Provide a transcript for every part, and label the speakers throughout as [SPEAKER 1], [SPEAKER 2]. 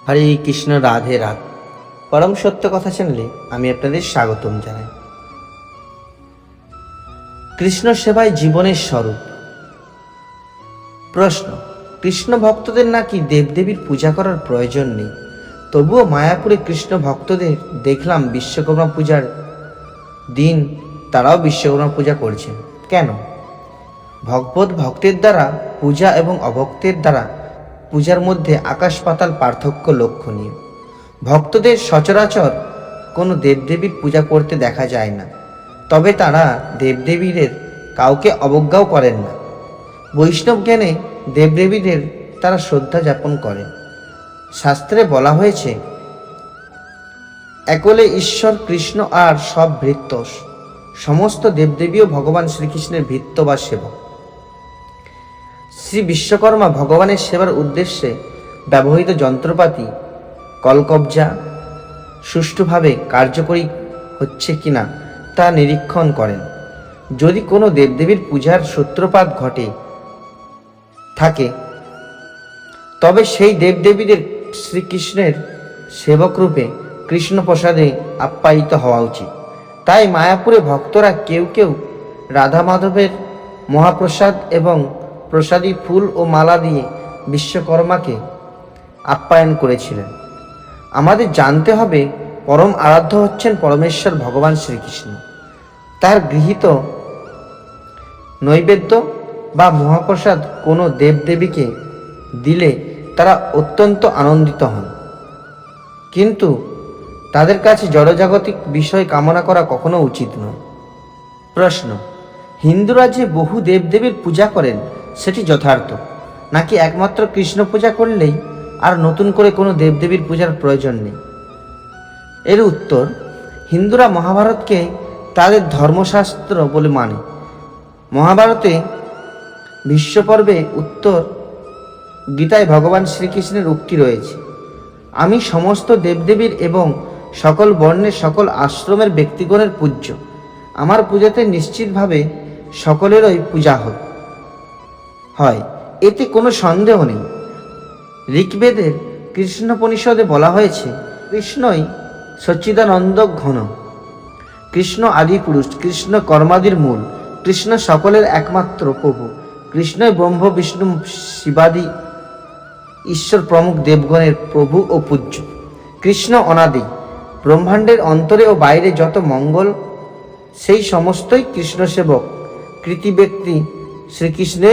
[SPEAKER 1] হরে কৃষ্ণ, রাধে রাধে। পরম সত্য কথা চ্যানেলে আমি আপনাদের স্বাগতম জানাই। কৃষ্ণ সেবাই জীবনের স্বরূপ। প্রশ্ন: কৃষ্ণ ভক্তদের নাকি দেবদেবীর পূজা করার প্রয়োজন নেই, তবুও মায়াপুরে কৃষ্ণ ভক্তদের দেখলাম বিশ্বকর্মা পূজার দিন তারাও বিশ্বকর্মা পূজা করছেন কেন? ভগবত ভক্তের দ্বারা পূজা এবং অভক্তের দ্বারা পূজার মধ্যে আকাশ পাতাল পার্থক্য লক্ষণীয়। ভক্তদের সচরাচর কোনো দেবদেবীর পূজা করতে দেখা যায় না, তবে তারা দেবদেবীদের কাউকে অবজ্ঞাও করেন না। বৈষ্ণব জ্ঞানে দেবদেবীদের তারা শ্রদ্ধা যাপন করেন। শাস্ত্রে বলা হয়েছে, একলে ঈশ্বর কৃষ্ণ আর সব ভৃত্য। সমস্ত দেবদেবীও ভগবান শ্রীকৃষ্ণের ভৃত্য বা সেবক। শ্রী বিশ্বকর্মা ভগবানের সেবার উদ্দেশ্যে ব্যবহৃত যন্ত্রপাতি কলকব্জা সুষ্ঠুভাবে কার্যকরী হচ্ছে কিনা তা নিরীক্ষণ করেন। যদি কোনো দেবদেবীর পূজার সূত্রপাত ঘটে থাকে, তবে সেই দেবদেবীদের শ্রীকৃষ্ণের সেবকরূপে কৃষ্ণপ্রসাদে আপ্যায়িত হওয়া উচিত। তাই মায়াপুরে ভক্তরা কেউ কেউ রাধা মাধবের মহাপ্রসাদ এবং প্রসাদী ফুল ও মালা দিয়ে বিশ্বকর্মাকে আপ্যায়ন করেছিলেন। আমাদের জানতে হবে, পরম আরাধ্য হচ্ছেন পরমেশ্বর ভগবান শ্রীকৃষ্ণ। তার গৃহীত নৈবেদ্য বা মহাপ্রসাদ কোনো দেবদেবীকে দিলে তারা অত্যন্ত আনন্দিত হন, কিন্তু তাদের কাছে জড়জাগতিক বিষয় কামনা করা কখনো উচিত নয়। প্রশ্ন: হিন্দুরা যে বহু দেবদেবীর পূজা করেন সেটি যথার্থ, নাকি একমাত্র কৃষ্ণ পূজা করলেই আর নতুন করে কোনো দেবদেবীর পূজার প্রয়োজন নেই? এর উত্তর: হিন্দুরা মহাভারতকে তাদের ধর্মশাস্ত্র বলে মানে। মহাভারতে বিশ্বপর্বে উত্তর গীতায় ভগবান শ্রীকৃষ্ণের উক্তি রয়েছে, আমি সমস্ত দেবদেবীর এবং সকল বর্ণের সকল আশ্রমের ব্যক্তিগণের পূজ্য। আমার পূজাতে নিশ্চিতভাবে সকলেরই পূজা হয়, এতে কোনো সন্দেহ নেই। ঋগ্বেদের কৃষ্ণোপনিষদে বলা হয়েছে, কৃষ্ণই সচ্চিদানন্দ ঘন, কৃষ্ণ আদি পুরুষ, কৃষ্ণ কর্মাদির মূল, কৃষ্ণ সকলের একমাত্র প্রভু, কৃষ্ণই ব্রহ্ম বিষ্ণু শিবাদি ঈশ্বর প্রমুখ দেবগণের প্রভু ও পূজ্য। কৃষ্ণ অনাদি, ব্রহ্মাণ্ডের অন্তরে ও বাইরে যত মঙ্গল সেই সমস্তই কৃষ্ণ সেবক কৃতি ব্যক্তি শ্রীকৃষ্ণে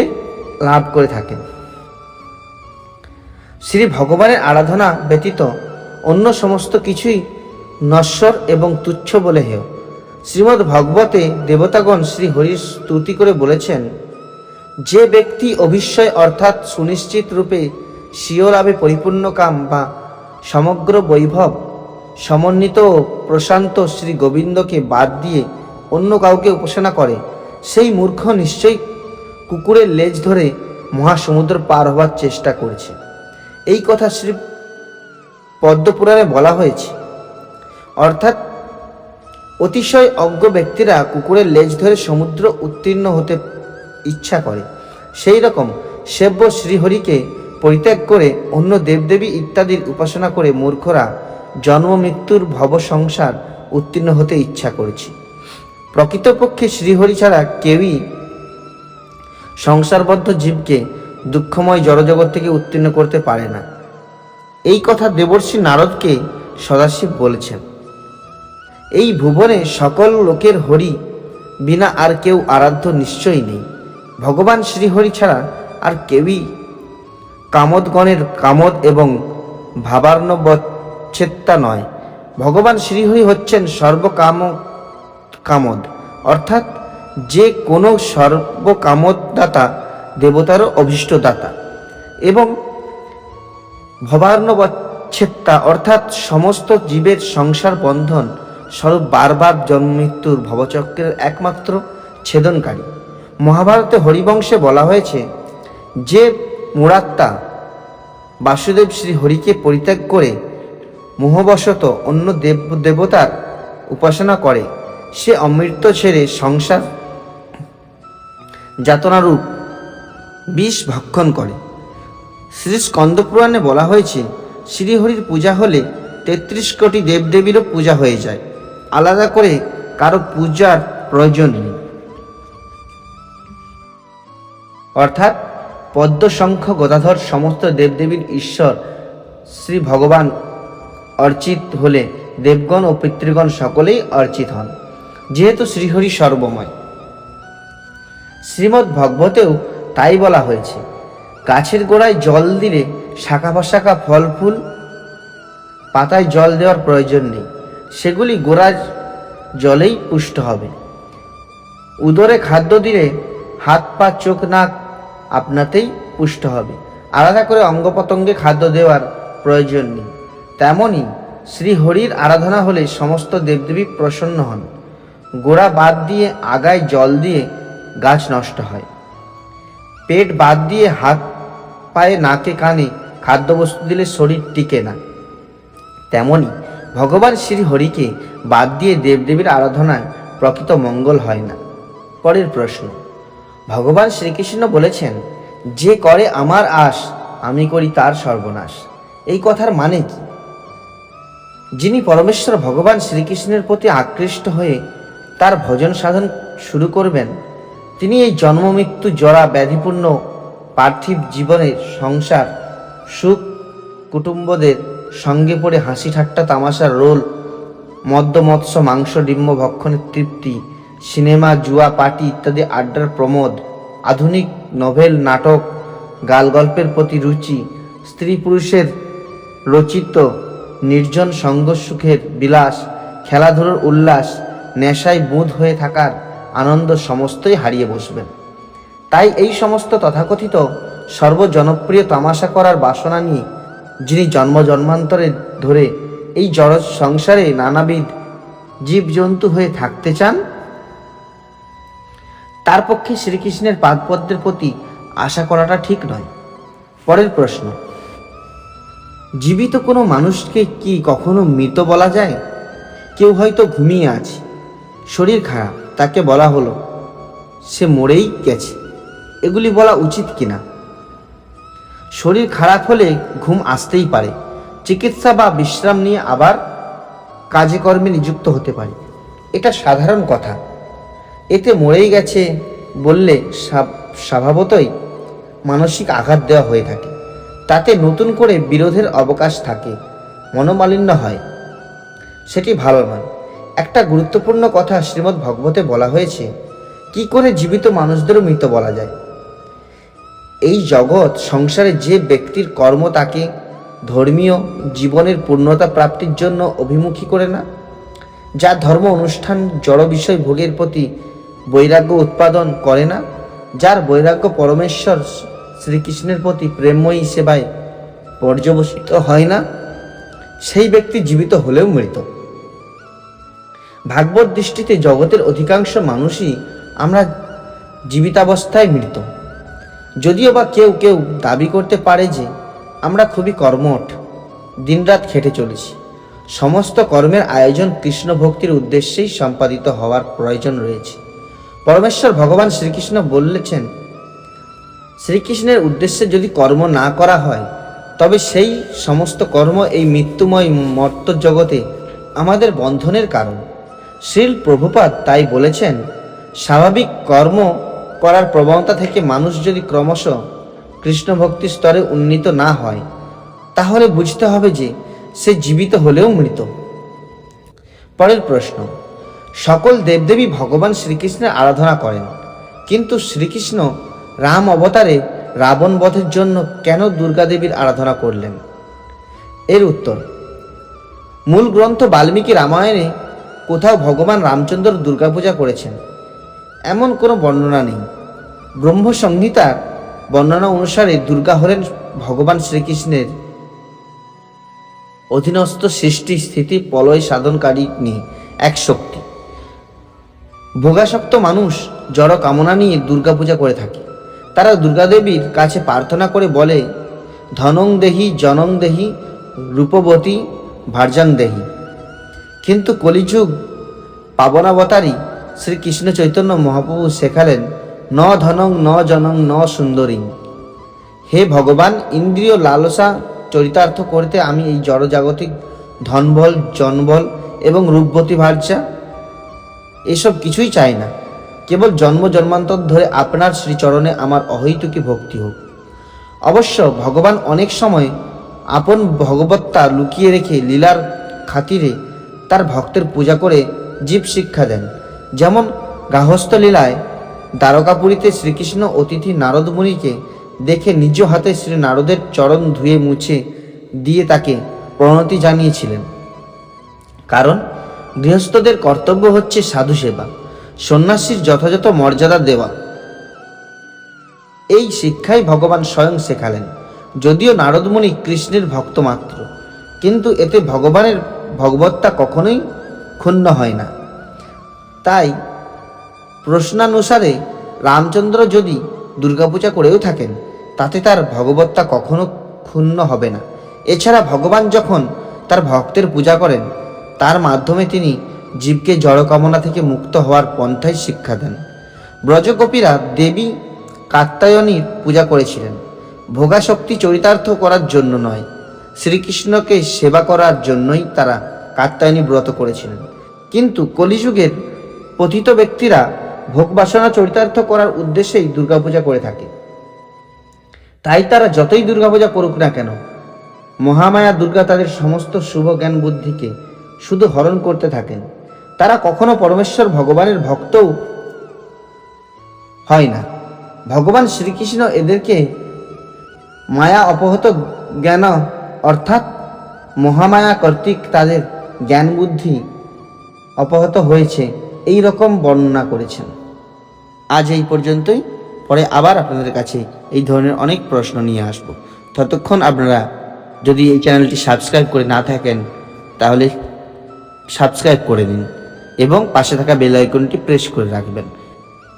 [SPEAKER 1] লাভ করে থাকেন। শ্রী ভগবানের আরাধনা ব্যতীত অন্য সমস্ত কিছুই নশ্বর এবং তুচ্ছ বলে হেয়। শ্রীমদ্ ভগবতে দেবতাগণ শ্রী হরির স্তুতি করে বলেছেন, যে ব্যক্তি অবিশ্বয় অর্থাৎ সুনিশ্চিত রূপে স্বীয় লাভে পরিপূর্ণ কাম বা সমগ্র বৈভব সমন্বিত ও প্রশান্ত শ্রী গোবিন্দকে বাদ দিয়ে অন্য কাউকে উপাসনা করে, সেই মূর্খ নিশ্চয়ই কুকুরের লেজ ধরে মহাসমুদ্র পার হবার চেষ্টা করেছে। এই কথা শ্রী পদ্মপুরাণে বলা হয়েছে। অর্থাৎ অতিশয় অজ্ঞ ব্যক্তিরা কুকুরের লেজ ধরে সমুদ্র উত্তীর্ণ হতে ইচ্ছা করে, সেই রকম সেব্য শ্রীহরিকে পরিত্যাগ করে অন্য দেবদেবী ইত্যাদির উপাসনা করে মূর্খরা জন্ম মৃত্যুর ভব সংসার উত্তীর্ণ হতে ইচ্ছা করেছে। প্রকৃতপক্ষে শ্রীহরি ছাড়া কেউই সংসারবদ্ধ জীবকে দুঃখময় জড়জগৎ থেকে উত্তীর্ণ করতে পারে না। এই কথা দেবর্ষি নারদকে সদাশিব বলেছেন। এই ভুবনে সকল লোকের হরি বিনা আর কেউ আরাধ্য নিশ্চয়ই নেই। ভগবান শ্রীহরি ছাড়া আর কেউই কামদগণের কামদ এবং ভাবার্ণবচ্ছেত্তা নয়। ভগবান শ্রীহরি হচ্ছেন সর্বকামদ, অর্থাৎ যে কোনো সর্বকামদাতা, দেবতারও অভীষ্টদাতা, এবং ভবার্ণবচ্ছেত্তা অর্থাৎ সমস্ত জীবের সংসার বন্ধন স্বরূপ বারবার জন্ম মৃত্যুর ভবচক্রের একমাত্র ছেদনকারী। মহাভারতে হরিবংশে বলা হয়েছে, যে মুরাত্মা বাসুদেব শ্রী হরিকে পরিত্যাগ করে মোহবশত অন্য দেবতার উপাসনা করে, সে অমৃত ছেড়ে সংসার যাতনারূপ বিষ ভক্ষণ করে। শ্রী স্কন্দপুরাণে বলা হয়েছে, শ্রীহরির পূজা হলে 33 কোটি দেবদেবীরও পূজা হয়ে যায়, আলাদা করে কারো পূজার প্রয়োজন নেই। অর্থাৎ পদ্ম, শঙ্খ, গদাধর সমস্ত দেবদেবীর ঈশ্বর শ্রী ভগবান অর্চিত হলে দেবগণ ও পিতৃগণ সকলেই অর্চিত হন, যেহেতু শ্রীহরি সর্বময়। শ্রীমদ্ ভাগবতেও তাই বলা হয়েছে, গাছের গোড়ায় জল দিলে শাখা প্রশাখা ফল ফুল পাতায় জল দেওয়ার প্রয়োজন নেই, সেগুলি গোড়ার জলেই পুষ্ট হবে। উদরে খাদ্য দিলে হাত পা চোখ নাক আপনাতেই পুষ্ট হবে, আলাদা করে অঙ্গ প্রত্যঙ্গে খাদ্য দেওয়ার প্রয়োজন নেই। তেমনি শ্রীহরির আরাধনা হলে সমস্ত দেবদেবী প্রসন্ন হন। গোড়া বাদ দিয়ে আগায় জল দিয়ে গাছ নষ্ট হয়, পেট বাদ দিয়ে হাত পায়ে নাকে কানে খাদ্যবস্তু দিলে শরীর টিকে না। তেমনি ভগবান শ্রীহরিকে বাদ দিয়ে দেবদেবীর আরাধনায় প্রকৃত মঙ্গল হয় না। পরের প্রশ্ন, ভগবান শ্রীকৃষ্ণ বলেছেন, যে করে আমার আশ আমি করি তার সর্বনাশ। এই কথার মানে কি? যিনি পরমেশ্বর ভগবান শ্রীকৃষ্ণের প্রতি আকৃষ্ট হয়ে তার ভজন সাধন শুরু করবেন, তিনি এই জন্ম মৃত্যু জরা ব্যাধিপূর্ণ পার্থিব জীবনের সংসার সুখ, কুটুম্বদের সঙ্গে পড়ে হাসি ঠাট্টা তামাশার রোল, মদ্য মৎস্য মাংস ডিম্ব ভক্ষণের তৃপ্তি, সিনেমা জুয়া পার্টি ইত্যাদি আড্ডার প্রমোদ, আধুনিক নভেল নাটক গাল গল্পের প্রতি রুচি, স্ত্রী পুরুষের রচিত নির্জন সঙ্গ সুখের বিলাস, খেলাধুলোর উল্লাস, নেশায় বুঁদ হয়ে থাকার আনন্দ সমস্তই হারিয়ে বসবেন। তাই এই সমস্ত তথাকথিত সর্বজনপ্রিয় তামাশা করার বাসনা নিয়ে যিনি জন্ম জন্মান্তরে ধরে এই জড় সংসারে নানাবিধ জীবজন্তু হয়ে থাকতে চান, তার পক্ষে শ্রীকৃষ্ণের পাদপদ্মের প্রতি আশা করাটা ঠিক নয়। পরের প্রশ্ন, জীবিত কোনো মানুষকে কি কখনো মৃত বলা যায়? কেউ হয়তো ঘুমিয়ে আছে, শরীর খারাপ, তাকে বলা হলো সে মরেই গেছে, এগুলি বলা উচিত কিনা? শরীর খারাপ হলে ঘুম আসতেই পারে, চিকিৎসা বা বিশ্রাম নিয়ে আবার কাজে কর্মে নিযুক্ত হতে পারে, এটা সাধারণ কথা। এতে মরেই গেছে বললে স্বভাবতই মানসিক আঘাত দেওয়া হয়ে থাকে, তাতে নতুন করে বিরোধের অবকাশ থাকে, মনোমালিন্য হয়, সেটি ভালো নয়। একটা গুরুত্বপূর্ণ কথা শ্রীমদ্ ভাগবতে বলা হয়েছে, কি করে জীবিত মানুষদেরও মৃত বলা যায়। এই জগৎ সংসারে যে ব্যক্তির কর্ম তাকে ধর্মীয় জীবনের পূর্ণতা প্রাপ্তির জন্য অভিমুখী করে না, যার ধর্ম অনুষ্ঠান জড় বিষয় ভোগের প্রতি বৈরাগ্য উৎপাদন করে না, যার বৈরাগ্য পরমেশ্বর শ্রীকৃষ্ণের প্রতি প্রেমময়ী সেবায় পর্যবসিত হয় না, সেই ব্যক্তি জীবিত হলেও মৃত। ভাগবত দৃষ্টিতে জগতের অধিকাংশ মানুষই আমরা জীবিতাবস্থায় মৃত। যদিও বা কেউ কেউ দাবি করতে পারে যে আমরা খুবই কর্মঠ, দিনরাত খেটে চলেছি, সমস্ত কর্মের আয়োজন কৃষ্ণ ভক্তির উদ্দেশ্যেই সম্পাদিত হওয়ার প্রয়োজন রয়েছে। পরমেশ্বর ভগবান শ্রীকৃষ্ণ বলেছেন, শ্রীকৃষ্ণের উদ্দেশ্যে যদি কর্ম না করা হয় তবে সেই সমস্ত কর্ম এই মৃত্যুময় মর্ত্য জগতে আমাদের বন্ধনের কারণ। শ্রীল প্রভুপাদ তাই বলেছেন, স্বাভাবিক কর্ম করার প্রবণতা থেকে মানুষ যদি ক্রমশ কৃষ্ণ ভক্তি স্তরে উন্নীত না হয়, তাহলে বুঝতে হবে যে সে জীবিত হলেও মৃত। পরের প্রশ্ন, সকল দেবদেবী ভগবান শ্রীকৃষ্ণের আরাধনা করেন, কিন্তু শ্রীকৃষ্ণ রাম অবতারে রাবণ বধের জন্য কেন দুর্গা দেবীর আরাধনা করলেন? এর উত্তর, মূল গ্রন্থ বাল্মীকি রামায়ণে কোথাও ভগবান রামচন্দ্র দুর্গাপূজা করেছেন এমন কোনো বর্ণনা নেই। ব্রহ্মসংহিতার বর্ণনা অনুসারে দুর্গা হলেন ভগবান শ্রীকৃষ্ণের অধীনস্থ সৃষ্টি স্থিতি প্রলয় সাধনকারী নিয়ে এক শক্তি। ভোগাসক্ত মানুষ জড় কামনা নিয়ে দুর্গাপূজা করে থাকে। তারা দুর্গাদেবীর কাছে প্রার্থনা করে বলে, ধনং দেহি জনং দেহি রূপবতী ভার্যাং দেহি। কিন্তু কলিযুগ পাবনাবতারী শ্রীকৃষ্ণ চৈতন্য মহাপ্রভু শেখালেন, ন ধনং ন জনং ন সুন্দরী। হে ভগবান, ইন্দ্রিয় লালসা চরিতার্থ করতে আমি এই জড়জাগতিক ধনবল, জনবল এবং রূপবতী ভার্যা এসব কিছুই চাই না। কেবল জন্ম জন্মান্তর ধরে আপনার শ্রীচরণে আমার অহৈতুকী ভক্তি হোক। অবশ্য ভগবান অনেক সময় আপন ভগবত্তা লুকিয়ে রেখে লীলার খাতিরে তার ভক্তের পূজা করে জীব শিক্ষা দেন। যেমন গার্হস্থ লীলায় দ্বারকাপুরীতে শ্রীকৃষ্ণ অতিথি নারদ মুনিকে দেখে নিজ হাতে শ্রী নারদের চরণ ধুয়ে মুছে দিয়ে তাকে প্রণতি জানিয়েছিলেন। কারণ গৃহস্থদের কর্তব্য হচ্ছে সাধু সেবা, সন্ন্যাসীর যথাযথ মর্যাদা দেওয়া। এই শিক্ষাই ভগবান স্বয়ং শেখালেন। যদিও নারদমুনি কৃষ্ণের ভক্ত মাত্র, কিন্তু এতে ভগবানের ভগবত্তা কখনোই ক্ষুণ্ণ হয় না। তাই প্রশ্নানুসারে রামচন্দ্র যদি দুর্গাপূজা করেও থাকেন, তাতে তার ভগবত্তা কখনো ক্ষুণ্ণ হবে না। এছাড়া ভগবান যখন তার ভক্তের পূজা করেন, তার মাধ্যমে তিনি জীবকে জড়কামনা থেকে মুক্ত হওয়ার পন্থাই শিক্ষা দেন। ব্রজগোপীরা দেবী কাত্যায়নীর পূজা করেছিলেন ভোগাশক্তি চরিতার্থ করার জন্য নয়, শ্রীকৃষ্ণকে সেবা করার জন্যই তারা কাত্যায়নী ব্রত করেছিলেন। কিন্তু কলিযুগের পতিত ব্যক্তিরা ভোগবাসনা চরিতার্থ করার উদ্দেশ্যেই দুর্গাপূজা করে থাকে। তাই তারা যতই দুর্গাপূজা করুক না কেন, মহামায়া দুর্গা তাদের সমস্ত শুভ জ্ঞান বুদ্ধিকে শুধু হরণ করতে থাকেন। তারা কখনো পরমেশ্বর ভগবানের ভক্তও হয় না। ভগবান শ্রীকৃষ্ণ এদেরকে মায়া অপহত জ্ঞান অর্থাৎ মহামায়া কর্তৃক তাদের জ্ঞান বুদ্ধি অপহত হয়েছে এই রকম বর্ণনা করেছেন। আজ এই পর্যন্তই। পরে আবার আপনাদের কাছে এই ধরনের অনেক প্রশ্ন নিয়ে আসব। ততক্ষণ আপনারা যদি এই চ্যানেলটি সাবস্ক্রাইব করে না থাকেন, তাহলে সাবস্ক্রাইব করে দিন এবং পাশে থাকা বেল আইকনটি প্রেস করে রাখবেন,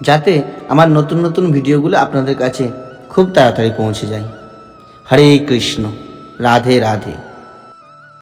[SPEAKER 1] যাতে আমার নতুন নতুন ভিডিওগুলো আপনাদের কাছে খুব তাড়াতাড়ি পৌঁছে যায়। হরে কৃষ্ণ, রাধে রাধে।